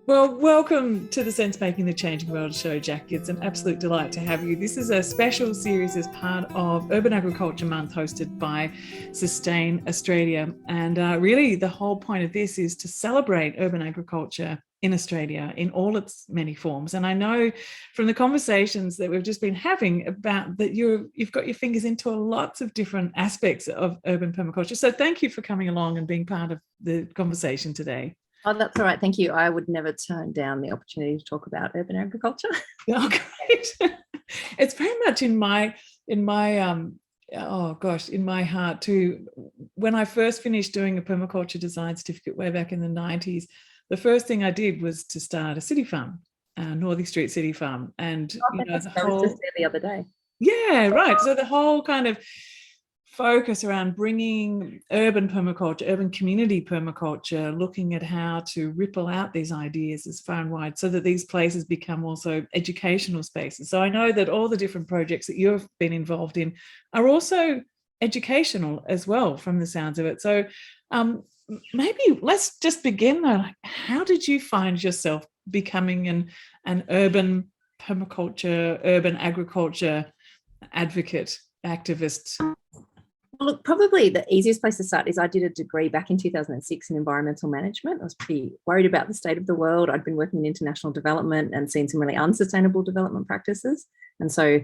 Well, welcome to the Sense Making the Changing World show, Jacqui. It's an absolute delight to have you. This is a special series as part of Urban Agriculture Month hosted by Sustain Australia. And really, the whole point of this is to celebrate urban agriculture in Australia in all its many forms. And I know from the conversations that we've just been having about that you've got your fingers into lots of different aspects of urban permaculture. So thank you for coming along and being part of the conversation today. Oh, that's all right. Thank you. I would never turn down the opportunity to talk about urban agriculture. Oh, great. It's very much in my in my heart too. When I first finished doing a permaculture design certificate way back in the 90s, the first thing I did was to start a city farm, Northey Street City Farm. And I was just there the other day. Yeah, right. So the whole kind of focus around bringing urban permaculture, urban community permaculture, looking at how to ripple out these ideas as far and wide so that these places become also educational spaces. So I know that all the different projects that you've been involved in are also educational as well, from the sounds of it. So maybe let's just begin though. Like, how did you find yourself becoming an urban permaculture, urban agriculture advocate, activist? Look, probably the easiest place to start is I did a degree back in 2006 in environmental management. I was pretty worried about the state of the world. I'd been working in international development and seen some really unsustainable development practices. And so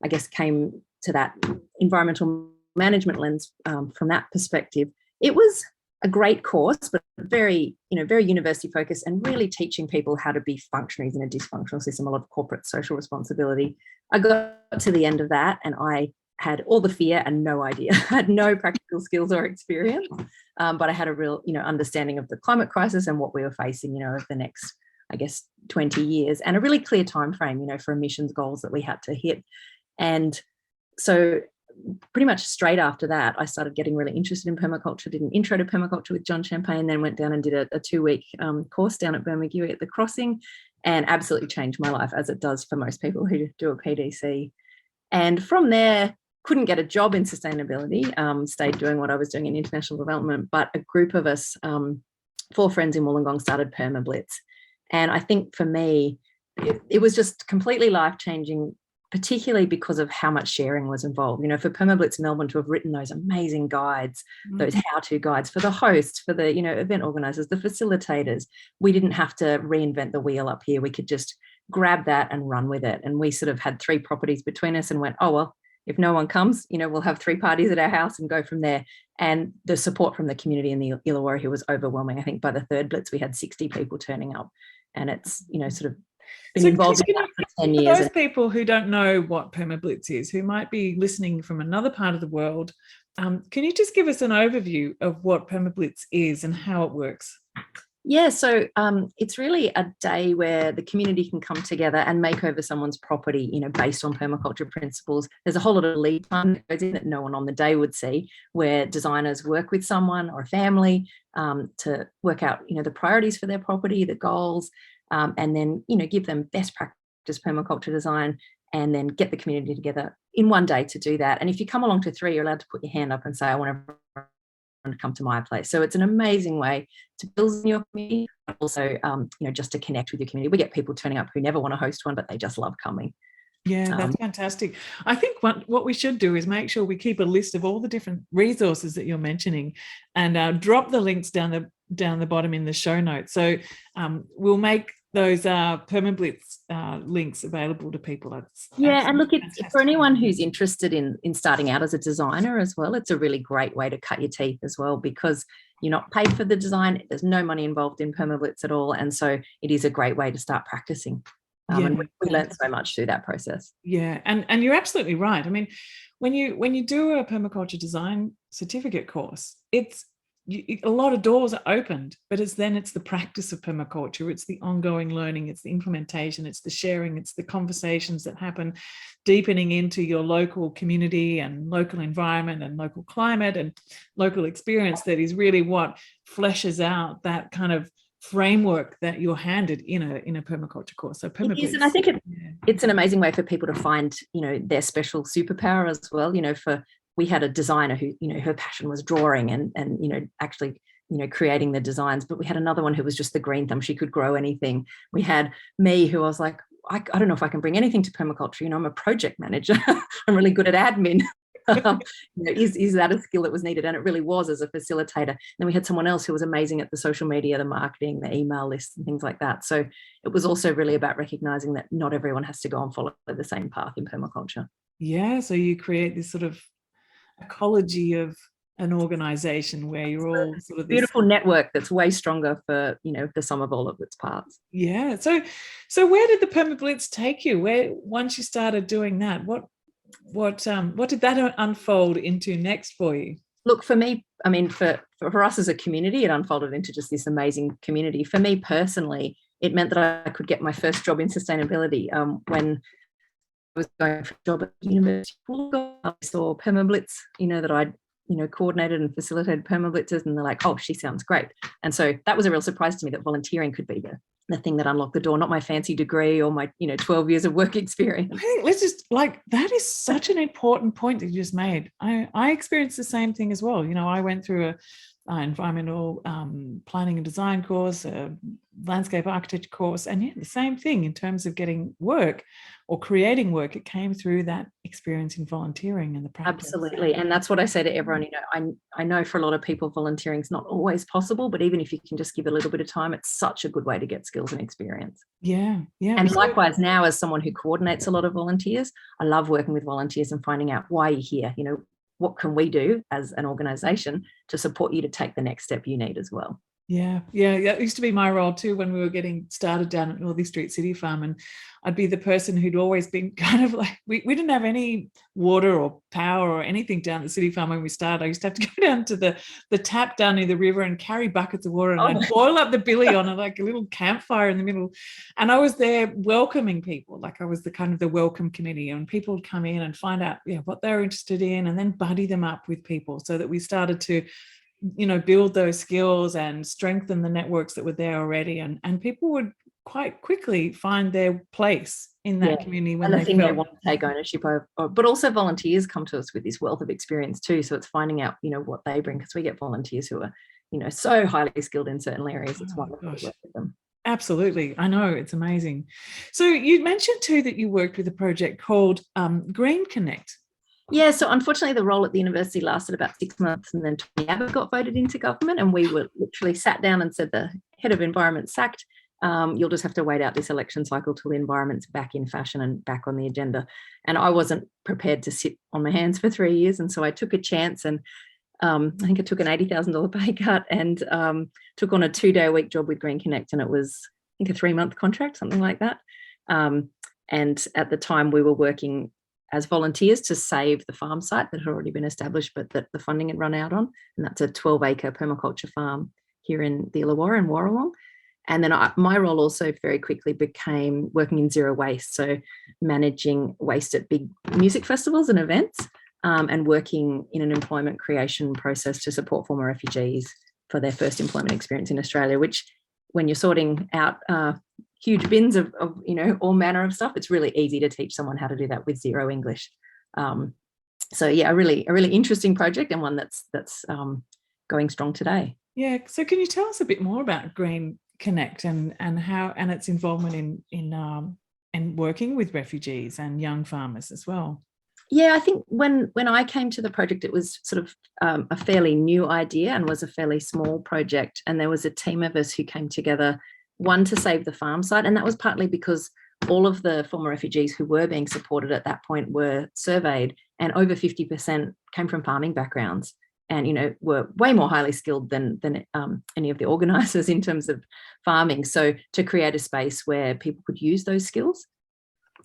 I guess came to that environmental management lens from that perspective. It was a great course, but very university focused and really teaching people how to be functionaries in a dysfunctional system, a lot of corporate social responsibility. I got to the end of that and I had all the fear and no idea. I had no practical skills or experience, but I had a real, understanding of the climate crisis and what we were facing, over the next, 20 years, and a really clear time frame, for emissions goals that we had to hit. And so pretty much straight after that, I started getting really interested in permaculture, did an intro to permaculture with John Champagne, then went down and did a 2-week course down at Bermagui at the Crossing, and absolutely changed my life, as it does for most people who do a PDC. And from there, couldn't get a job in sustainability, stayed doing what I was doing in international development, but a group of us, 4 friends in Wollongong, started PermaBlitz. And I think for me, it was just completely life-changing, particularly because of how much sharing was involved. For PermaBlitz Melbourne to have written those amazing guides, those how-to guides for the hosts, for the, event organisers, the facilitators, we didn't have to reinvent the wheel up here. We could just grab that and run with it. And we sort of had 3 properties between us and went, oh, well, if no one comes, we'll have 3 parties at our house and go from there. And the support from the community in the Illawarra was overwhelming. I think by the 3rd Blitz, we had 60 people turning up. And it's, sort of been involved in that for 10 years. For those people who don't know what PermaBlitz is, who might be listening from another part of the world, can you just give us an overview of what PermaBlitz is and how it works? Yeah, so it's really a day where the community can come together and make over someone's property, based on permaculture principles. There's a whole lot of lead time that goes in that no one on the day would see, where designers work with someone or a family to work out, the priorities for their property, the goals, and then, give them best practice permaculture design, and then get the community together in one day to do that. And if you come along to 3, you're allowed to put your hand up and say, I want to come to my place. So it's an amazing way to build your community, but also, just to connect with your community. We get people turning up who never want to host one, but they just love coming. Yeah, that's fantastic. I think what we should do is make sure we keep a list of all the different resources that you're mentioning, and drop the links down the bottom in the show notes. So we'll make those PermaBlitz links available to people. And look, it's for anyone who's interested in starting out as a designer as well. It's a really great way to cut your teeth as well, because you're not paid for the design. There's no money involved in PermaBlitz at all, and so it is a great way to start practicing. And we learned so much through that process. Yeah, and you're absolutely right. I mean, when you do a permaculture design certificate course, a lot of doors are opened, but it's the practice of permaculture. It's the ongoing learning, it's the implementation, it's the sharing, it's the conversations that happen, deepening into your local community and local environment and local climate and local experience. That is really what fleshes out that kind of framework that you're handed in a permaculture course. So it is, and I think it's an amazing way for people to find, their special superpower as well. We had a designer who, her passion was drawing and actually creating the designs. But we had another one who was just the green thumb. She could grow anything. We had me, who I was like, I don't know if I can bring anything to permaculture. I'm a project manager. I'm really good at admin. Is that a skill that was needed? And it really was, as a facilitator. Then we had someone else who was amazing at the social media, the marketing, the email lists and things like that. So it was also really about recognizing that not everyone has to go and follow the same path in permaculture. Yeah, so you create this sort of ecology of an organization where you're all sort of this beautiful network that's way stronger for the sum of all of its parts. Yeah. So where did the Permablitz take you? Where, once you started doing that, what did that unfold into next for you? Look, for me, I mean, for us as a community, it unfolded into just this amazing community. For me personally, it meant that I could get my first job in sustainability. When I was going for a job at university, I saw Permablitz, that I'd coordinated and facilitated permablitzes, and they're like, oh, she sounds great. And so that was a real surprise to me, that volunteering could be the thing that unlocked the door, not my fancy degree or my 12 years of work experience. I think let's just, that is such an important point that you just made. I experienced the same thing as well. I went through a environmental planning and design course, a landscape architecture course, and the same thing in terms of getting work or creating work. It came through that experience in volunteering and the practice. Absolutely. And that's what I say to everyone. I know for a lot of people volunteering is not always possible, but even if you can just give a little bit of time, it's such a good way to get skills and experience. Yeah. And likewise, now as someone who coordinates a lot of volunteers, I love working with volunteers and finding out why you're here. What can we do as an organization to support you to take the next step you need as well? Yeah. It used to be my role too when we were getting started down at Northey Street City Farm, and I'd be the person who'd always been kind of like, we didn't have any water or power or anything down at the City Farm when we started. I used to have to go down to the tap down near the river and carry buckets of water, and I'd boil up the billy on like a little campfire in the middle. And I was there welcoming people, like I was the kind of the welcome committee, and people would come in and find out what they were interested in, and then buddy them up with people so that we started to build those skills and strengthen the networks that were there already, and people would quite quickly find their place in that community when they want to take ownership of. But also volunteers come to us with this wealth of experience too, so it's finding out what they bring, because we get volunteers who are so highly skilled in certain areas. It's wonderful to work with them. Absolutely. I know, it's amazing. So you mentioned too that you worked with a project called Green Connect. Yeah, so unfortunately the role at the university lasted about 6 months, and then Tony Abbott got voted into government, and we were literally sat down and said, the head of environment sacked, you'll just have to wait out this election cycle till the environment's back in fashion and back on the agenda. And I wasn't prepared to sit on my hands for 3 years, and so I took a chance, and I think I took an $80,000 pay cut, and took on a 2-day-a-week job with Green Connect, and it was, I think, a 3-month contract, something like that. And at the time we were working as volunteers to save the farm site that had already been established, but that the funding had run out on. And that's a 12-acre permaculture farm here in the Illawarra and Warrawong. And then my role also very quickly became working in zero waste, so managing waste at big music festivals and events, and working in an employment creation process to support former refugees for their first employment experience in Australia, which, when you're sorting out huge bins of all manner of stuff, it's really easy to teach someone how to do that with zero English. So yeah, a really interesting project, and one that's going strong today. Yeah. So can you tell us a bit more about Green Connect and how, and its involvement in working with refugees and young farmers as well? Yeah, I think when I came to the project, it was sort of a fairly new idea and was a fairly small project. And there was a team of us who came together, one to save the farm site. And that was partly because all of the former refugees who were being supported at that point were surveyed, and over 50% came from farming backgrounds, and were way more highly skilled than any of the organisers in terms of farming. So to create a space where people could use those skills.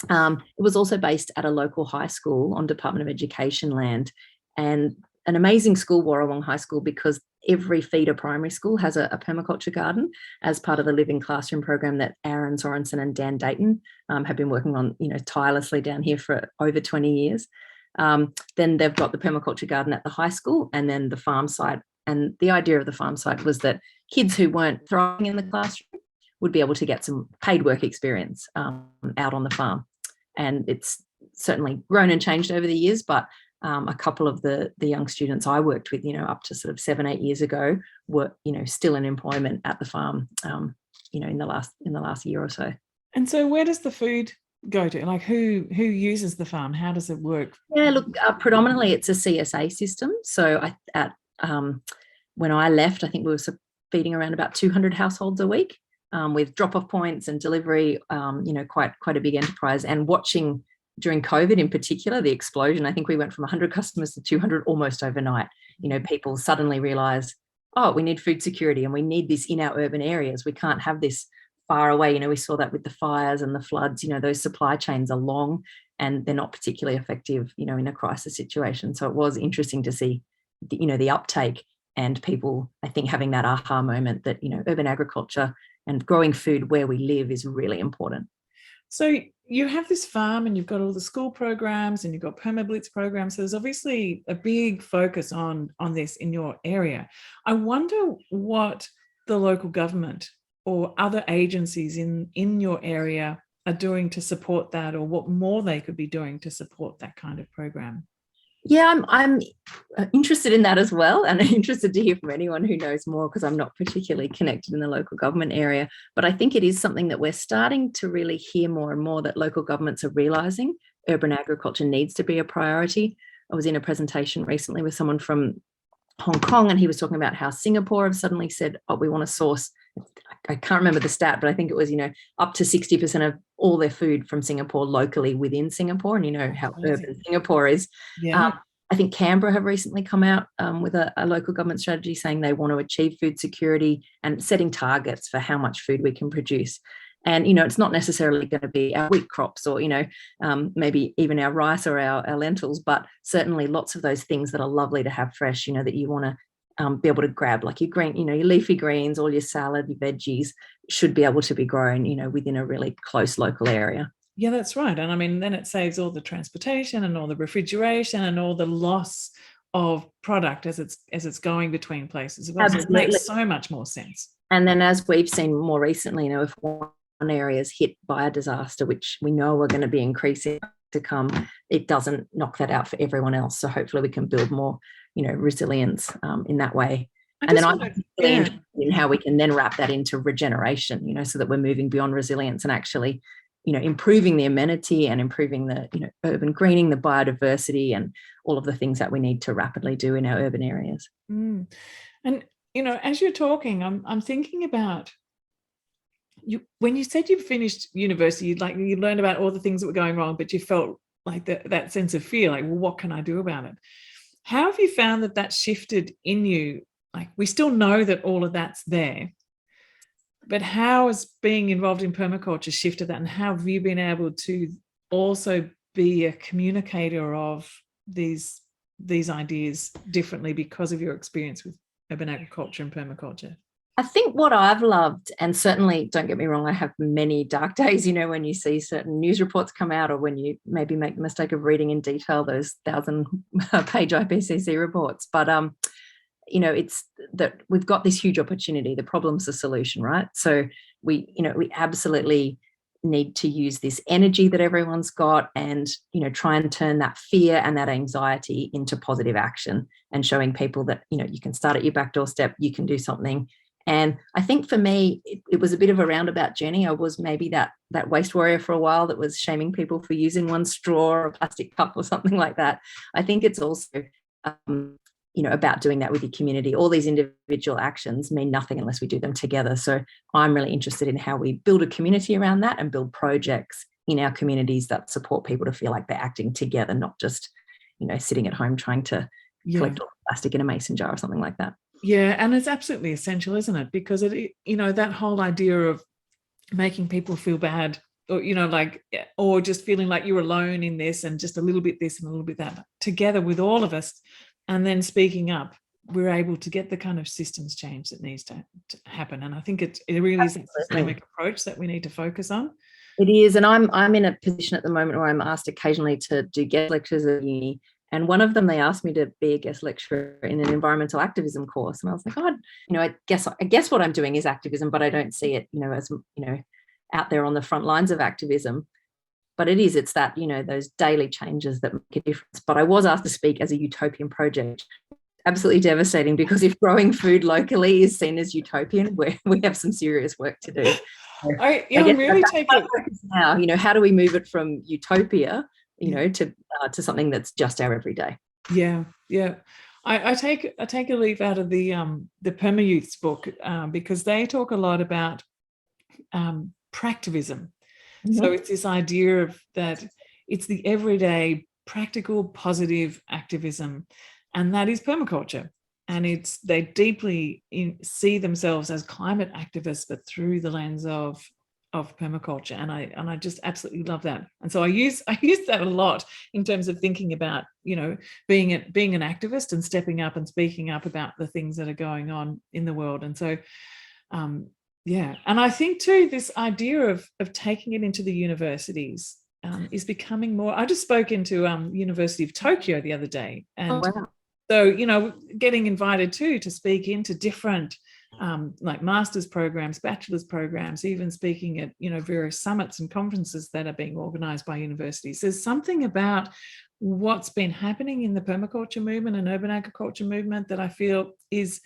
It was also based at a local high school on Department of Education land, and an amazing school, Warrawong High School, because every feeder primary school has a permaculture garden as part of the living classroom program that Aaron Sorensen and Dan Dayton have been working on tirelessly down here for over 20 years. Then they've got the permaculture garden at the high school, and then the farm site. And the idea of the farm site was that kids who weren't thriving in the classroom would be able to get some paid work experience out on the farm. And it's certainly grown and changed over the years, but A couple of the young students I worked with, up to sort of 7-8 years ago, were, still in employment at the farm, in the last year or so. And so where does the food go to? Like who uses the farm? How does it work? Yeah, look, predominantly it's a CSA system. So when I left, I think we were feeding around about 200 households a week, with drop-off points and delivery, quite a big enterprise. And watching during COVID in particular, the explosion, I think we went from 100 customers to 200 almost overnight. People suddenly realized, oh, we need food security and we need this in our urban areas. We can't have this far away. We saw that with the fires and the floods. Those supply chains are long and they're not particularly effective, in a crisis situation. So it was interesting to see, the uptake and people, I think, having that aha moment that, urban agriculture and growing food where we live is really important. So you have this farm and you've got all the school programs and you've got permablitz programs. So there's obviously a big focus on this in your area. I wonder what the local government or other agencies in your area are doing to support that, or what more they could be doing to support that kind of program. Yeah, I'm interested in that as well, and I'm interested to hear from anyone who knows more, because I'm not particularly connected in the local government area. But I think it is something that we're starting to really hear more and more, that local governments are realising urban agriculture needs to be a priority. I was in a presentation recently with someone from Hong Kong, and he was talking about how Singapore have suddenly said, oh, we want to source, I can't remember the stat, but I think it was, up to 60% of all their food from Singapore locally within Singapore. And how urban Singapore is. Yeah. I think Canberra have recently come out with a local government strategy saying they want to achieve food security and setting targets for how much food we can produce. And, it's not necessarily going to be our wheat crops or, maybe even our rice or our lentils, but certainly lots of those things that are lovely to have fresh, that you want to be able to grab, like your green, your leafy greens, all your salad, your veggies should be able to be grown, within a really close local area. Yeah, that's right. And I mean, then it saves all the transportation and all the refrigeration and all the loss of product as it's going between places. Well, so it makes so much more sense. And then, as we've seen more recently, if one area is hit by a disaster, which we know are going to be increasing to come, it doesn't knock that out for everyone else. So hopefully we can build more, resilience in that way. And then I'm really interested in how we can then wrap that into regeneration, so that we're moving beyond resilience and actually, improving the amenity and improving the, urban greening, the biodiversity, and all of the things that we need to rapidly do in our urban areas. And, as you're talking, I'm thinking about you, when you said you finished university, you learned about all the things that were going wrong, but you felt like that sense of fear, like, well, what can I do about it? How have you found that shifted in you? Like, we still know that all of that's there, but how has being involved in permaculture shifted that? And how have you been able to also be a communicator of these ideas differently because of your experience with urban agriculture and permaculture? I think what I've loved, and certainly, don't get me wrong, I have many dark days, when you see certain news reports come out, or when you maybe make the mistake of reading in detail those 1,000-page IPCC reports. But, it's that we've got this huge opportunity. The problem's the solution, right? So we absolutely need to use this energy that everyone's got and, try and turn that fear and that anxiety into positive action, and showing people that, you can start at your back doorstep, you can do something. And I think for me, it was a bit of a roundabout journey. I was maybe that waste warrior for a while that was shaming people for using one straw or a plastic cup or something like that. I think it's also, about doing that with your community. All these individual actions mean nothing unless we do them together. So I'm really interested in how we build a community around that and build projects in our communities that support people to feel like they're acting together, not just, sitting at home trying to collect all the plastic in a mason jar or something like that. Yeah, and it's absolutely essential, isn't it? Because that whole idea of making people feel bad, or or just feeling like you're alone in this, and just a little bit this and a little bit that, together with all of us, and then speaking up, we're able to get the kind of systems change that needs to happen. And I think it really is a systemic approach that we need to focus on. It is, and I'm in a position at the moment where I'm asked occasionally to do guest lectures at uni. And one of them, they asked me to be a guest lecturer in an environmental activism course. And I was like, I guess what I'm doing is activism, but I don't see it, as, out there on the front lines of activism. but it's that, those daily changes that make a difference. But I was asked to speak as a utopian project. Absolutely devastating, because if growing food locally is seen as utopian, we have some serious work to do. I'm really taking now, how do we move it from utopia, to something that's just our everyday? Yeah. I take a leaf out of the Perma Youth's book, because they talk a lot about practivism. So it's this idea of that it's the everyday, practical, positive activism, and that is permaculture. And they deeply see themselves as climate activists, but through the lens of permaculture. And I just absolutely love that. And so I use that a lot in terms of thinking about, being an activist and stepping up and speaking up about the things that are going on in the world. And so, and I think too, this idea of taking it into the universities is becoming more. I just spoke into University of Tokyo the other day, and so, getting invited too to speak into different like master's programs, bachelor's programs, even speaking at, various summits and conferences that are being organized by universities. There's something about what's been happening in the permaculture movement and urban agriculture movement that I feel is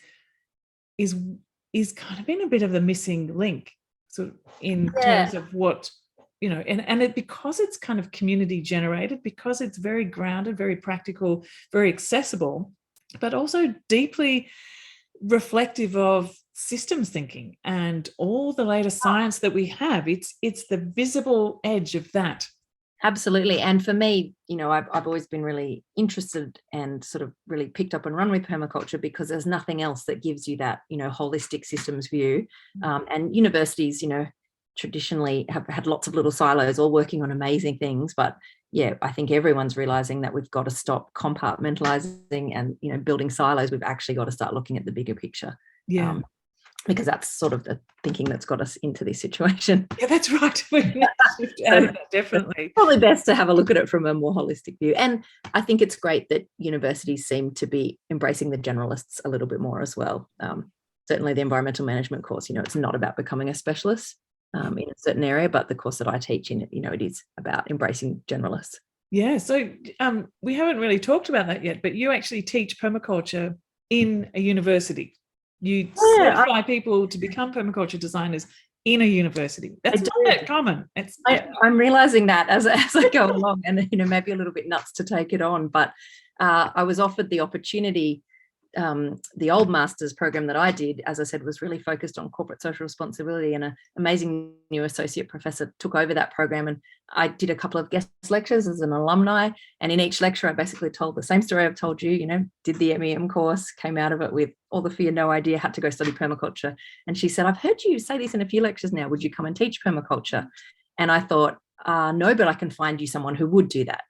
kind of been a bit of the missing link, sort of in terms of what, and because it's kind of community generated, because it's very grounded, very practical, very accessible, but also deeply reflective of systems thinking and all the latest science that we have. It's the visible edge of that. Absolutely. And for me, I've always been really interested and sort of really picked up and run with permaculture, because there's nothing else that gives you that, holistic systems view. And universities, traditionally have had lots of little silos all working on amazing things. But yeah, I think everyone's realizing that we've got to stop compartmentalizing and, building silos. We've actually got to start looking at the bigger picture. Yeah. Because that's sort of the thinking that's got us into this situation. Yeah, that's right. Definitely. Probably best to have a look at it from a more holistic view. And I think it's great that universities seem to be embracing the generalists a little bit more as well. Certainly the environmental management course, it's not about becoming a specialist in a certain area, but the course that I teach in, it is about embracing generalists. Yeah, so we haven't really talked about that yet, but you actually teach permaculture in a university. You certify people to become permaculture designers in a university. That's not that common. I'm realizing that as I go along, and maybe a little bit nuts to take it on, but I was offered the opportunity. The old master's program that I did, as I said, was really focused on corporate social responsibility, and an amazing new associate professor took over that program, and I did a couple of guest lectures as an alumni, and in each lecture I basically told the same story I've told you, did the MEM course, came out of it with all the fear, no idea, had to go study permaculture. And she said, I've heard you say this in a few lectures now, would you come and teach permaculture? And I thought, no, but I can find you someone who would do that,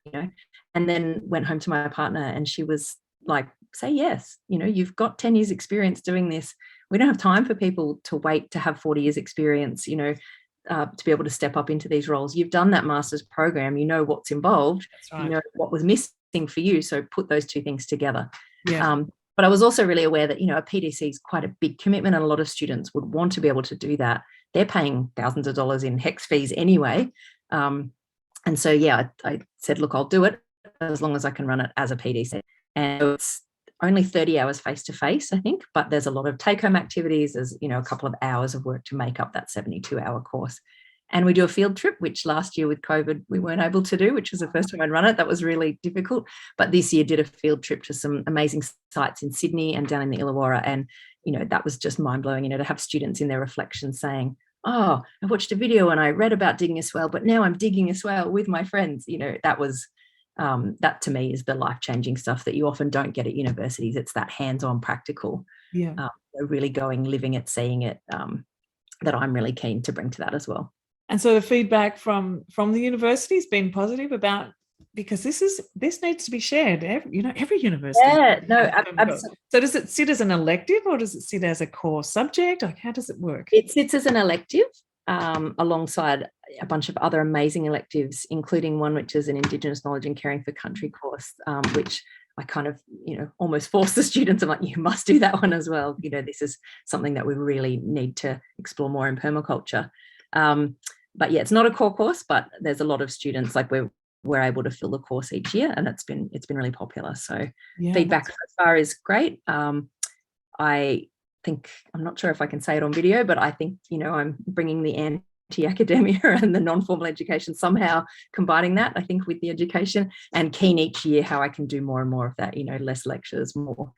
and then went home to my partner, and she was like, say yes, you've got 10 years experience doing this. We don't have time for people to wait to have 40 years experience, to be able to step up into these roles. You've done that master's program, what's involved. That's right. What was missing for you. So put those two things together. Yeah. But I was also really aware that, a PDC is quite a big commitment, and a lot of students would want to be able to do that. They're paying thousands of dollars in HEX fees anyway. And so, yeah, I said, look, I'll do it as long as I can run it as a PDC. And it's only 30 hours face-to-face, I think, but there's a lot of take-home activities. There's, a couple of hours of work to make up that 72-hour course. And we do a field trip, which last year with COVID, we weren't able to do, which was the first time I'd run it. That was really difficult. But this year did a field trip to some amazing sites in Sydney and down in the Illawarra. And, that was just mind-blowing, to have students in their reflections saying, oh, I watched a video and I read about digging a swale, but now I'm digging a swale with my friends. That was... that to me is the life-changing stuff that you often don't get at universities. It's that hands-on practical, really going, living it, seeing it, that I'm really keen to bring to that as well. And so the feedback from the university has been positive about, because this needs to be shared, every university. Yeah, no, absolutely. So does it sit as an elective, or does it sit as a core subject? Like, how does it work? It sits as an elective, alongside a bunch of other amazing electives, including one which is an Indigenous Knowledge and Caring for Country course, which I kind of, almost force the students. I'm like, you must do that one as well. This is something that we really need to explore more in permaculture. but yeah, it's not a core course, but there's a lot of students, like we're able to fill the course each year, and it's been really popular. So feedback so far is great. I think, I'm not sure if I can say it on video, but I think, I'm bringing the anti-academia and the non-formal education, somehow combining that, I think, with the education, and keen each year how I can do more and more of that, less lectures, more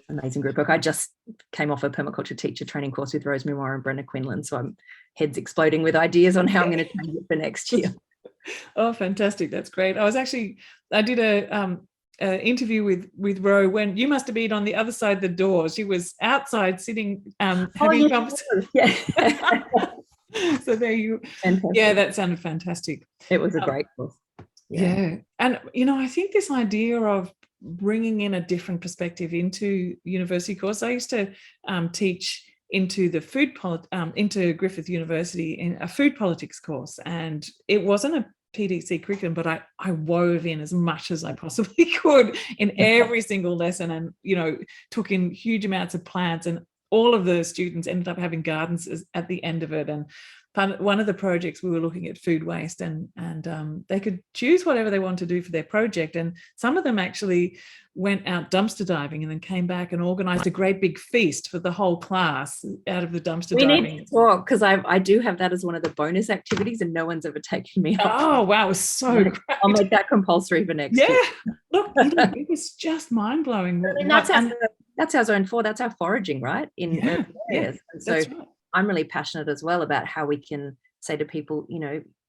amazing group work. I just came off a permaculture teacher training course with Rosemary Moore and Brenna Quinlan, so I'm heads exploding with ideas on how I'm going to change it for next year. Oh, fantastic. That's great. I did a interview with Ro when you must have been on the other side of the door. She was outside sitting having conversations. Yeah. So there you, fantastic. Yeah, that sounded fantastic. It was a great course. Yeah. And, I think this idea of bringing in a different perspective into university course, I used to teach into the into Griffith University in a food politics course, and it wasn't a PDC curriculum, but I wove in as much as I possibly could in every single lesson, and took in huge amounts of plants, and all of the students ended up having gardens at the end of it. And one of the projects, we were looking at food waste, and they could choose whatever they want to do for their project, and some of them actually went out dumpster diving and then came back and organized a great big feast for the whole class out of the dumpster diving. We need to talk, because I do have that as one of the bonus activities, and no one's ever taken me up. Oh wow, it was so great. I'll make that compulsory for next year. Look, it was just mind-blowing. I mean, that's our zone 4, that's our foraging, right, in urban areas. And so right. I'm really passionate as well about how we can say to people,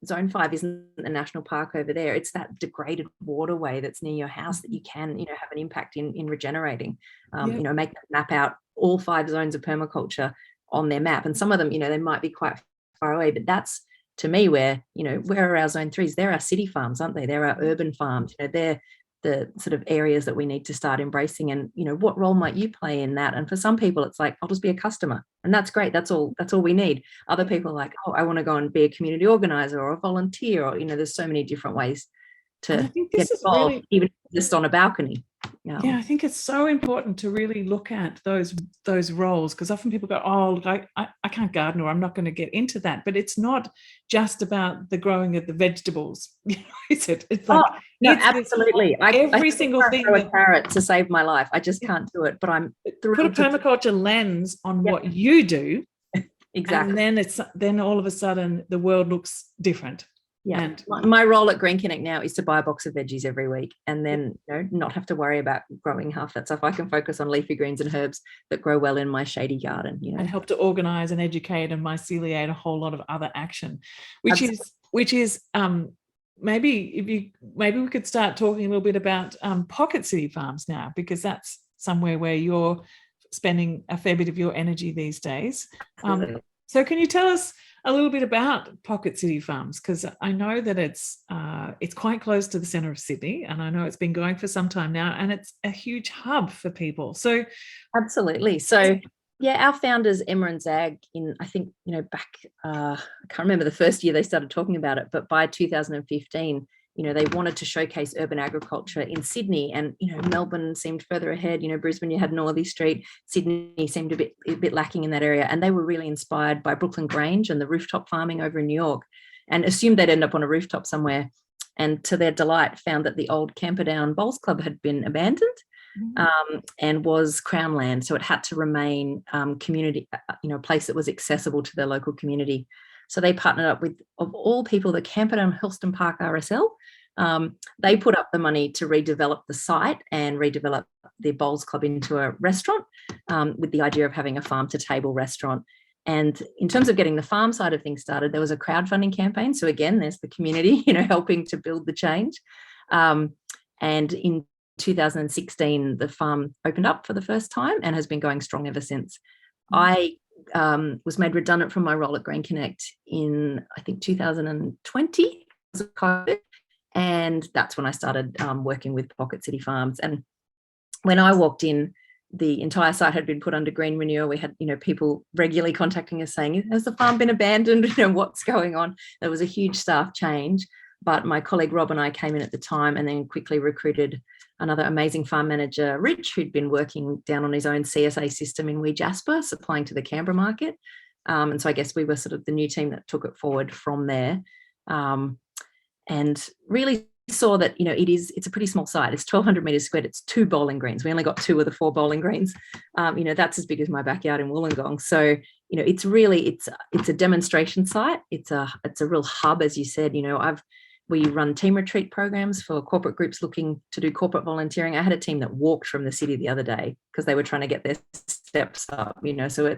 zone 5 isn't the national park over there, it's that degraded waterway that's near your house that you can have an impact in regenerating. Make that map out all 5 zones of permaculture on their map, and some of them they might be quite far away, but that's, to me, where are our zone 3s? They're our city farms, aren't they? They're our urban farms. They're the sort of areas that we need to start embracing. And what role might you play in that? And for some people it's like, I'll just be a customer, and that's great, that's all we need. Other people are like, I want to go and be a community organizer or a volunteer, or there's so many different ways to get involved, really, even just on a balcony. Yeah, I think it's so important to really look at those roles, because often people go, I can't garden, or I'm not going to get into that. But it's not just about the growing of the vegetables, is it? It's like, no, absolutely. Every single thing. A carrot to save my life. I just can't do it. But I'm put a permaculture lens on what you do. Exactly. And then all of a sudden the world looks different. Yeah, and my role at Green Connect now is to buy a box of veggies every week, and then not have to worry about growing half that stuff. I can focus on leafy greens and herbs that grow well in my shady garden. And help to organise and educate and myceliate a whole lot of other action, which is maybe we could start talking a little bit about pocket city farms now, because that's somewhere where you're spending a fair bit of your energy these days. So can you tell us a little bit about pocket city farms, because I know that it's quite close to the centre of Sydney, and I know it's been going for some time now, and it's a huge hub for people. So absolutely. So our founders, Emma and Zag, in I think back I can't remember the first year they started talking about it, but by 2015 they wanted to showcase urban agriculture in Sydney, and Melbourne seemed further ahead. Brisbane, you had Northey Street. Sydney seemed a bit lacking in that area, and they were really inspired by Brooklyn Grange and the rooftop farming over in New York, and assumed they'd end up on a rooftop somewhere. And to their delight, found that the old Camperdown Bowls Club had been abandoned and was Crown land, so it had to remain community, a place that was accessible to their local community. So they partnered up with, of all people, the Camperdown Helston Park RSL. They put up the money to redevelop the site and redevelop the Bowls Club into a restaurant, with the idea of having a farm-to-table restaurant. And in terms of getting the farm side of things started, there was a crowdfunding campaign. So again, there's the community, helping to build the change. And in 2016, the farm opened up for the first time and has been going strong ever since. I was made redundant from my role at Green Connect in, I think, 2020, and that's when I started working with Pocket City Farms. And when I walked in, the entire site had been put under green renewal. We had, people regularly contacting us saying, has the farm been abandoned? What's going on? There was a huge staff change, but my colleague Rob and I came in at the time and then quickly recruited another amazing farm manager, Rich, who'd been working down on his own CSA system in Wee Jasper, supplying to the Canberra market. And so I guess we were sort of the new team that took it forward from there, and really saw that, it's a pretty small site. It's 1,200 metres squared. It's 2 bowling greens. We only got 2 of the 4 bowling greens. That's as big as my backyard in Wollongong. So, it's a demonstration site. It's a real hub, as you said. We run team retreat programs for corporate groups looking to do corporate volunteering. I had a team that walked from the city the other day because they were trying to get their steps up, so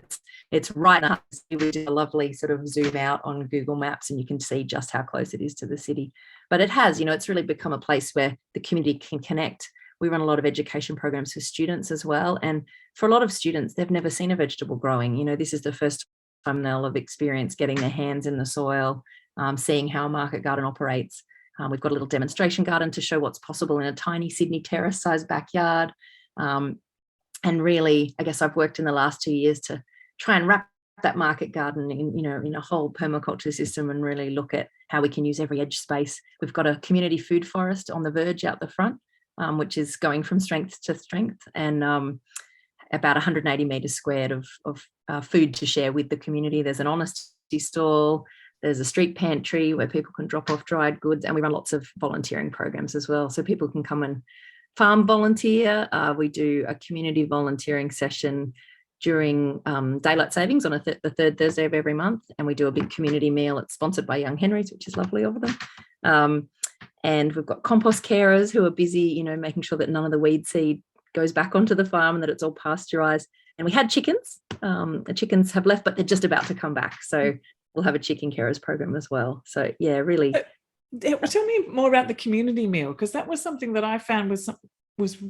it's right up. We did a lovely sort of zoom out on Google Maps, and you can see just how close it is to the city. But it has, it's really become a place where the community can connect. We run a lot of education programs for students as well. And for a lot of students, they've never seen a vegetable growing. This is the first time they'll have experienced getting their hands in the soil, seeing how a market garden operates. We've got a little demonstration garden to show what's possible in a tiny Sydney terrace-sized backyard. And really, I guess I've worked in the last 2 years to try and wrap that market garden in a whole permaculture system and really look at how we can use every edge space. We've got a community food forest on the verge out the front, which is going from strength to strength, and about 180 metres squared of food to share with the community. There's an honesty stall. There's a street pantry where people can drop off dried goods, and we run lots of volunteering programs as well. So people can come and farm volunteer. We do a community volunteering session during daylight savings on the third Thursday of every month, and we do a big community meal. It's sponsored by Young Henrys, which is lovely of them. And we've got compost carers who are busy, making sure that none of the weed seed goes back onto the farm and that it's all pasteurized. And we had chickens. The chickens have left, but they're just about to come back. So we'll have a chicken carers program as well. So yeah, really. Tell me more about the community meal, because that was something that I found was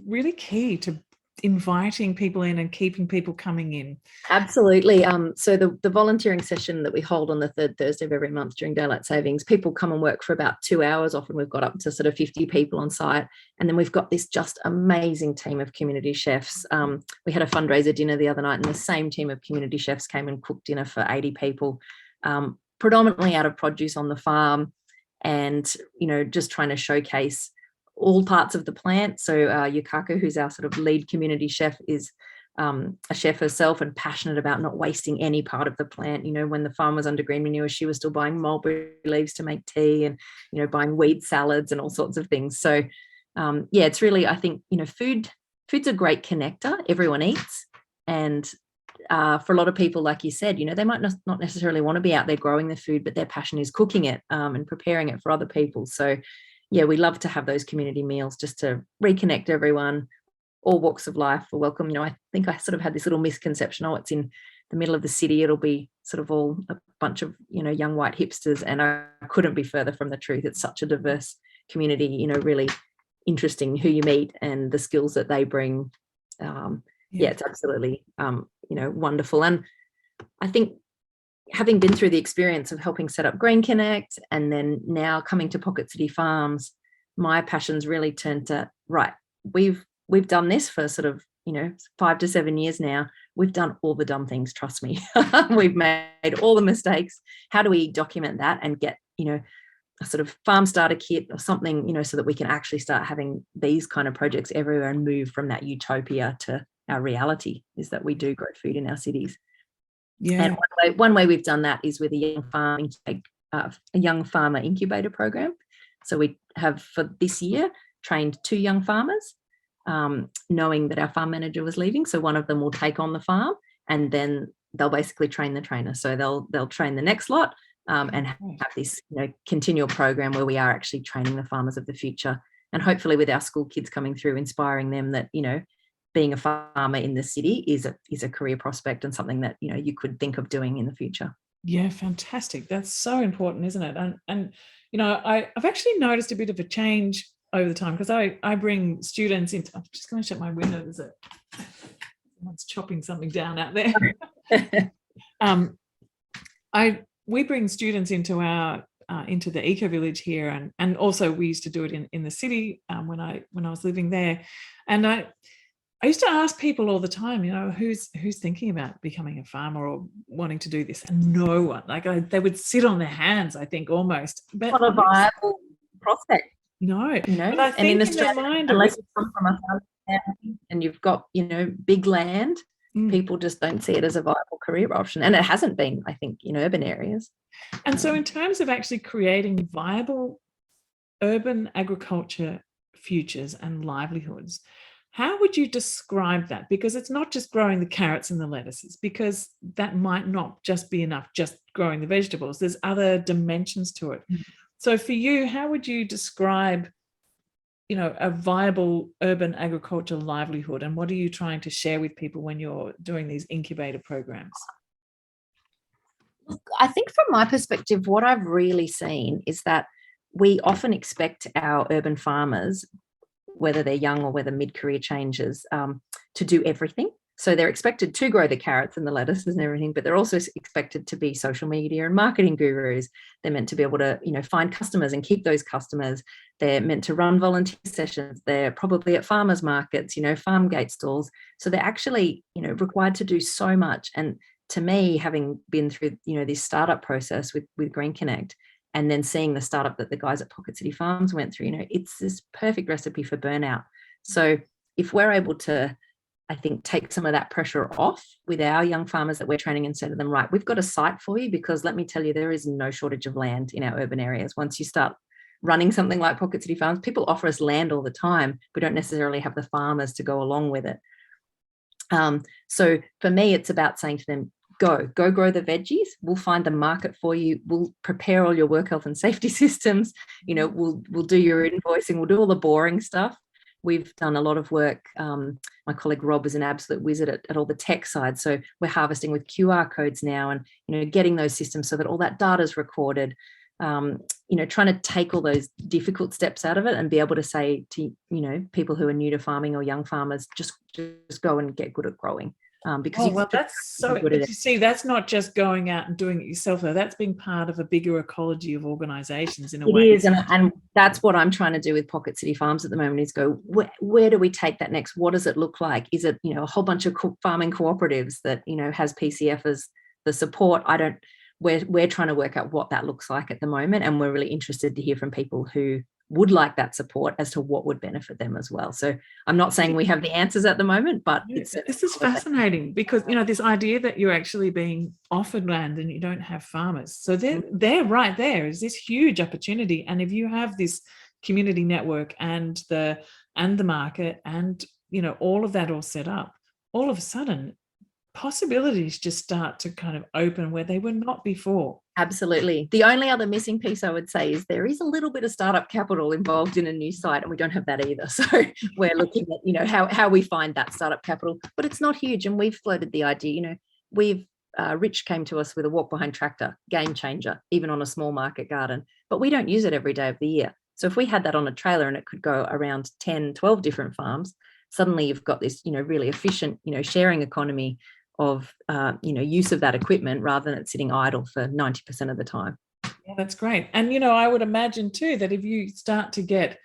really key to inviting people in and keeping people coming in. Absolutely. So the volunteering session that we hold on the third Thursday of every month during daylight savings, people come and work for about 2 hours. Often we've got up to sort of 50 people on site, and then we've got this just amazing team of community chefs. We had a fundraiser dinner the other night, and the same team of community chefs came and cooked dinner for 80 people, predominantly out of produce on the farm, and just trying to showcase all parts of the plant. So Yukaka, who's our sort of lead community chef, is a chef herself and passionate about not wasting any part of the plant. When the farm was under green manure, she was still buying mulberry leaves to make tea, and buying weed salads and all sorts of things. So it's really, I think, food's a great connector. Everyone eats, and for a lot of people, like you said, they might not necessarily want to be out there growing the food, but their passion is cooking it and preparing it for other people. So yeah, we love to have those community meals just to reconnect everyone. All walks of life are welcome. I think I sort of had this little misconception, it's in the middle of the city, it'll be sort of all a bunch of, young white hipsters, and I couldn't be further from the truth. It's such a diverse community, really interesting who you meet and the skills that they bring. It's absolutely, wonderful. And I think having been through the experience of helping set up Green Connect and then now coming to Pocket City Farms, my passions really turned to, right, we've done this for sort of, 5 to 7 years now. We've done all the dumb things, trust me. We've made all the mistakes. How do we document that and get, a sort of farm starter kit or something, so that we can actually start having these kind of projects everywhere and move from that utopia to our reality, is that we do grow food in our cities. Yeah. And one way we've done that is with a young farmer incubator program. So we have, for this year, trained 2 young farmers, knowing that our farm manager was leaving. So one of them will take on the farm, and then they'll basically train the trainer. So they'll train the next lot, and have this continual program where we are actually training the farmers of the future. And hopefully with our school kids coming through, inspiring them that, being a farmer in the city is a career prospect and something that you could think of doing in the future. Yeah, fantastic. That's so important, isn't it? And I've actually noticed a bit of a change over the time, because I bring students into. I'm just going to shut my window. Someone's chopping something down out there. We bring students into into the eco village here, and also we used to do it in the city when I was living there, and I used to ask people all the time, who's thinking about becoming a farmer or wanting to do this, and no one. They would sit on their hands, I think, almost. But not a viable prospect. No, but I think in Australia, mind, unless you come from a farm family and you've got big land, People just don't see it as a viable career option. And it hasn't been, I think, in urban areas. And so in terms of actually creating viable urban agriculture futures and livelihoods, how would you describe that? Because it's not just growing the carrots and the lettuces, because that might not just be enough, just growing the vegetables. There's other dimensions to it. So for you, how would you describe, a viable urban agricultural livelihood, and what are you trying to share with people when you're doing these incubator programs? I think from my perspective, what I've really seen is that we often expect our urban farmers, whether they're young or whether mid-career changes, to do everything. So they're expected to grow the carrots and the lettuces and everything, but they're also expected to be social media and marketing gurus. They're meant to be able to, find customers and keep those customers. They're meant to run volunteer sessions. They're probably at farmers markets, farm gate stalls. So they're actually, required to do so much. And to me, having been through, this startup process with Green Connect, and then seeing the startup that the guys at Pocket City Farms went through, it's this perfect recipe for burnout. So if we're able to, I think, take some of that pressure off with our young farmers that we're training and say to them, right, we've got a site for you, because let me tell you, there is no shortage of land in our urban areas. Once you start running something like Pocket City Farms, people offer us land all the time. We don't necessarily have the farmers to go along with it. So for me, it's about saying to them, go grow the veggies. We'll find the market for you. We'll prepare all your work health and safety systems. We'll do your invoicing. We'll do all the boring stuff. We've done a lot of work. My colleague Rob is an absolute wizard at all the tech side. So we're harvesting with QR codes now, and getting those systems so that all that data is recorded. Trying to take all those difficult steps out of it and be able to say to people who are new to farming or young farmers, just go and get good at growing. Because that's so. You see, that's not just going out and doing it yourself, though. That's being part of a bigger ecology of organisations in a way. It is, and that's what I'm trying to do with Pocket City Farms at the moment. Is go, where do we take that next? What does it look like? Is it a whole bunch of farming cooperatives that has PCF as the support? We're trying to work out what that looks like at the moment, and we're really interested to hear from people who would like that support as to what would benefit them as well. So I'm not saying we have the answers at the moment, but this is fascinating, because this idea that you're actually being offered land and you don't have farmers. So they're right there is this huge opportunity. And if you have this community network and the market and all of that all set up, all of a sudden possibilities just start to kind of open where they were not before. Absolutely. The only other missing piece I would say is there is a little bit of startup capital involved in a new site, and we don't have that either. So we're looking at, how we find that startup capital, but it's not huge. And we've floated the idea, Rich came to us with a walk behind tractor, game changer, even on a small market garden, but we don't use it every day of the year. So if we had that on a trailer and it could go around 10, 12 different farms, suddenly you've got this, really efficient, sharing economy of use of that equipment, rather than it sitting idle for 90% of the time. Yeah, that's great. And I would imagine too that if you start to get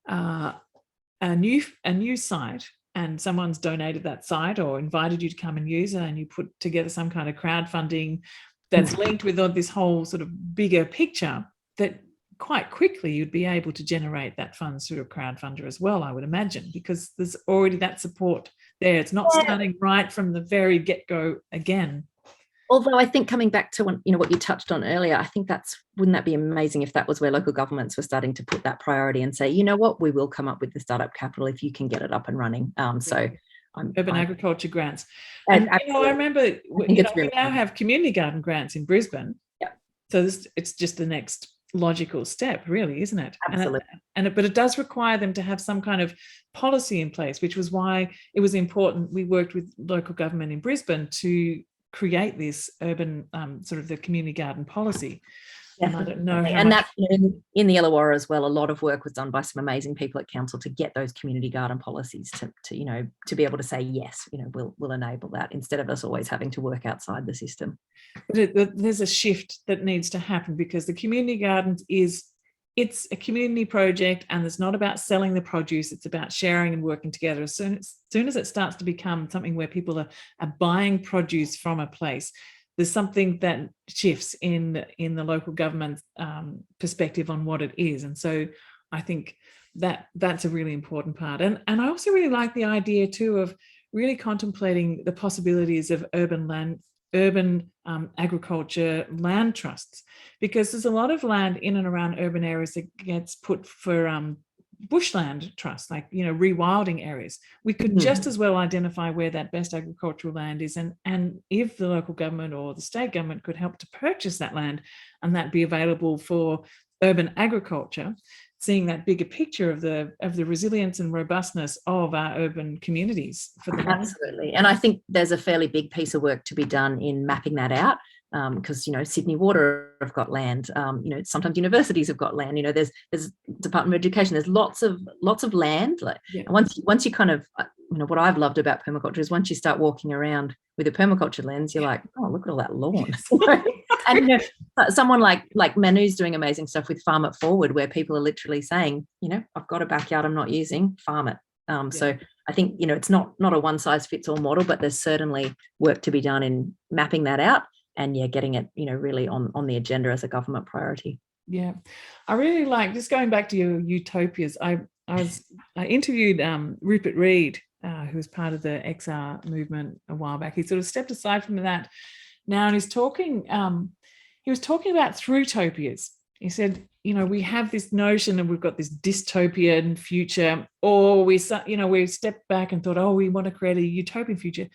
a new site and someone's donated that site or invited you to come and use it, and you put together some kind of crowdfunding that's linked with this whole sort of bigger picture, that quite quickly you'd be able to generate that funds through a crowdfunder as well, I would imagine, because there's already that support there. It's not starting right from the very get-go again. Although I think, coming back to what you touched on earlier, I think wouldn't that be amazing if that was where local governments were starting to put that priority and say, what, we will come up with the startup capital if you can get it up and running. Urban agriculture grants. And I remember we now have community garden grants in Brisbane. Yeah. So it's just the next logical step, really, isn't it? Absolutely. But it does require them to have some kind of policy in place, which was why it was important. We worked with local government in Brisbane to create this urban sort of the community garden policy. And I don't know how and that in the Illawarra as well, a lot of work was done by some amazing people at council to get those community garden policies to be able to say yes, we'll enable that, instead of us always having to work outside the system. There's a shift that needs to happen, because the community gardens it's a community project, and it's not about selling the produce, it's about sharing and working together. As soon as it starts to become something where people are buying produce from a place, there's something that shifts in the local government perspective on what it is. And so I think that's a really important part. And I also really like the idea too of really contemplating the possibilities of urban agriculture land trusts, because there's a lot of land in and around urban areas that gets put for bushland trusts, like, rewilding areas. We could just as well identify where that best agricultural land is, and if the local government or the state government could help to purchase that land and that be available for urban agriculture, seeing that bigger picture of the resilience and robustness of our urban communities for the Absolutely. And I think there's a fairly big piece of work to be done in mapping that out, because Sydney Water have got land, sometimes universities have got land, there's Department of Education, there's lots of land. And once you kind of, what I've loved about permaculture is once you start walking around with a permaculture lens, you're like, oh, look at all that lawn. And someone like Manu's doing amazing stuff with Farm It Forward, where people are literally saying, I've got a backyard I'm not using, farm it. So I think, it's not a one size fits all model, but there's certainly work to be done in mapping that out and getting it, really on the agenda as a government priority. Yeah, I really like, just going back to your utopias. I interviewed Rupert Reed, who was part of the XR movement a while back. He sort of stepped aside from that now, and he's talking. He was talking about throughtopias. He said, we have this notion and we've got this dystopian future, or we stepped back and thought, oh, we want to create a utopian future.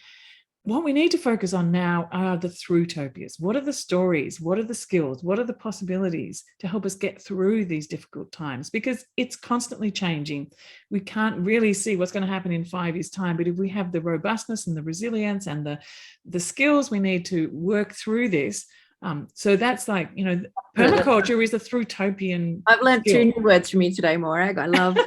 What we need to focus on now are the throughtopias. What are the stories? What are the skills? What are the possibilities to help us get through these difficult times? Because it's constantly changing. We can't really see what's going to happen in 5 years' time, but if we have the robustness and the resilience and the skills we need to work through this, so that's like, permaculture is a throughtopian. I've learned two new words from you today, Morag. I love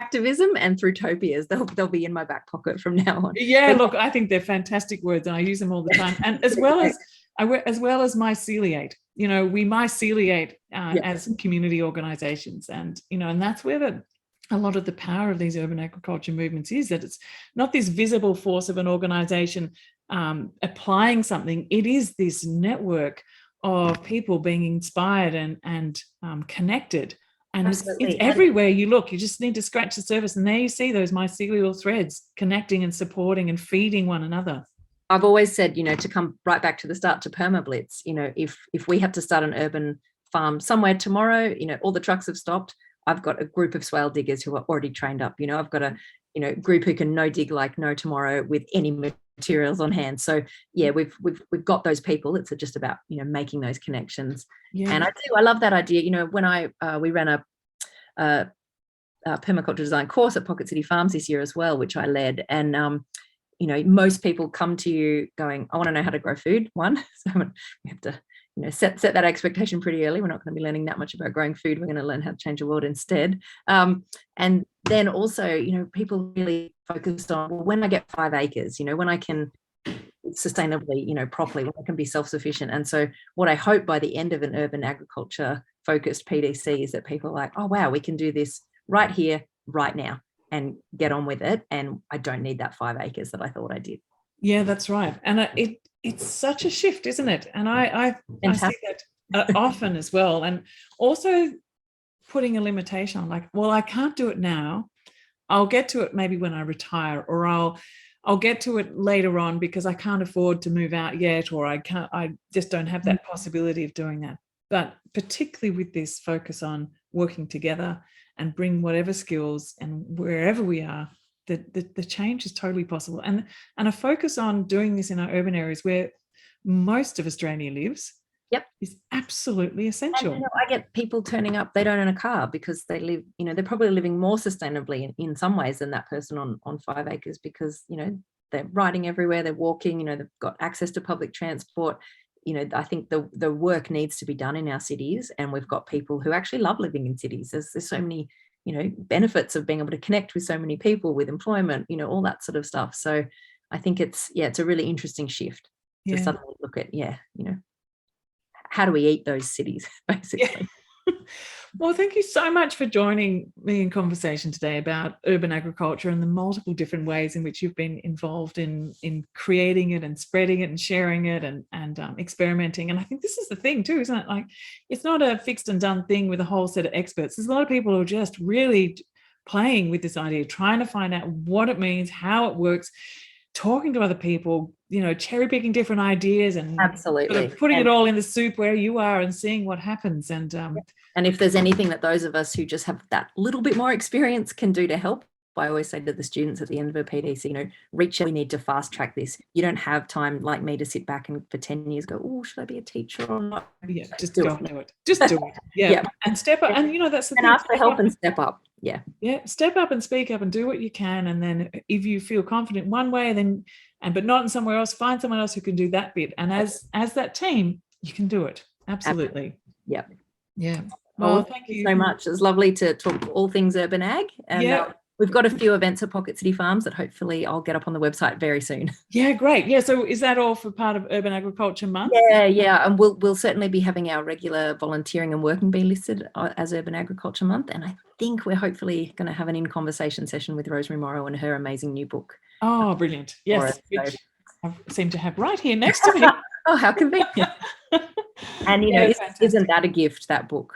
activism and throughtopias. They'll be in my back pocket from now on. Yeah, look, I think they're fantastic words and I use them all the time. And as well as myceliate, we myceliate as community organizations, and and that's where a lot of the power of these urban agriculture movements is, that it's not this visible force of an organization applying something. It is this network of people being inspired and connected. And it's everywhere you look. You just need to scratch the surface, and there you see those mycelial threads connecting and supporting and feeding one another. I've always said, to come right back to the start, to permablitz, if we had to start an urban farm somewhere tomorrow, all the trucks have stopped. I've got a group of swale diggers who are already trained up. I've got a group who can no dig like no tomorrow with any materials on hand. So we've got those people. It's just about making those connections. And I love that idea. When we ran a permaculture design course at Pocket City Farms this year as well, which I led, and most people come to you going, I want to know how to grow food. So we have to set that expectation pretty early. We're not going to be learning that much about growing food. We're going to learn how to change the world instead. And then also, people really focused on, well, when I get 5 acres, when I can sustainably, properly, when I can be self-sufficient. And so what I hope by the end of an urban agriculture focused PDC is that people are like, oh, wow, we can do this right here, right now, and get on with it. And I don't need that 5 acres that I thought I did. Yeah, that's right. And it's such a shift, isn't it? And I see that often as well. And also putting a limitation on, like, well, I can't do it now. I'll get to it maybe when I retire, or I'll get to it later on because I can't afford to move out yet, or I just don't have that possibility of doing that. But particularly with this focus on working together and bring whatever skills and wherever we are, the change is totally possible. And a focus on doing this in our urban areas where most of Australia lives is absolutely essential. And, I get people turning up, they don't own a car because they live, they're probably living more sustainably in some ways than that person on 5 acres, because, they're riding everywhere, they're walking, they've got access to public transport. I think the work needs to be done in our cities, and we've got people who actually love living in cities. There's so many, benefits of being able to connect with so many people, with employment, all that sort of stuff. So I think it's a really interesting shift to suddenly look at, how do we eat those cities, basically. Well, thank you so much for joining me in conversation today about urban agriculture and the multiple different ways in which you've been involved in creating it and spreading it and sharing it and experimenting. And I think this is the thing too, isn't it? Like, it's not a fixed and done thing with a whole set of experts. There's a lot of people who are just really playing with this idea, trying to find out what it means, how it works, talking to other people, cherry picking different ideas and absolutely sort of putting it all in the soup where you are and seeing what happens. And if there's anything that those of us who just have that little bit more experience can do to help, I always say to the students at the end of a PDC, reach out, we need to fast track this. You don't have time like me to sit back and for 10 years go, oh, should I be a teacher or not? Yeah, just do it. Just do it. Yeah. And step up. And that's the thing. And ask for help and step up. Yeah. Yeah. Step up and speak up and do what you can. And then if you feel confident one way, but not in somewhere else, find someone else who can do that bit. And as that team, you can do it. Absolutely. Yep. Yeah. Well, thank you so much. It's lovely to talk all things urban ag. And we've got a few events at Pocket City Farms that hopefully I'll get up on the website very soon. Yeah, great. Yeah, so is that all for part of Urban Agriculture Month? Yeah. And we'll certainly be having our regular volunteering and working bee listed as Urban Agriculture Month. And I think we're hopefully going to have an in-conversation session with Rosemary Morrow and her amazing new book. Oh, brilliant. Yes, which I seem to have right here next to me. Oh, how convenient. And, isn't that a gift, that book?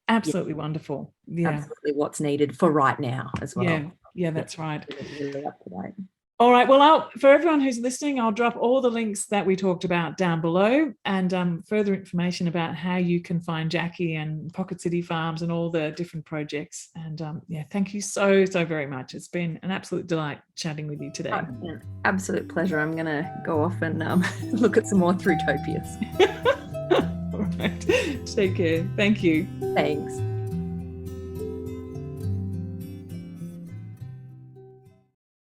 Absolutely wonderful. Yeah. Absolutely what's needed for right now as well. Yeah, that's right. Really up to date. All right. Well, for everyone who's listening, I'll drop all the links that we talked about down below and further information about how you can find Jacqui and Pocket City Farms and all the different projects. And thank you so very much. It's been an absolute delight chatting with you today. An absolute pleasure. I'm going to go off and look at some more Throughtopias. All right. Take care. Thank you. Thanks.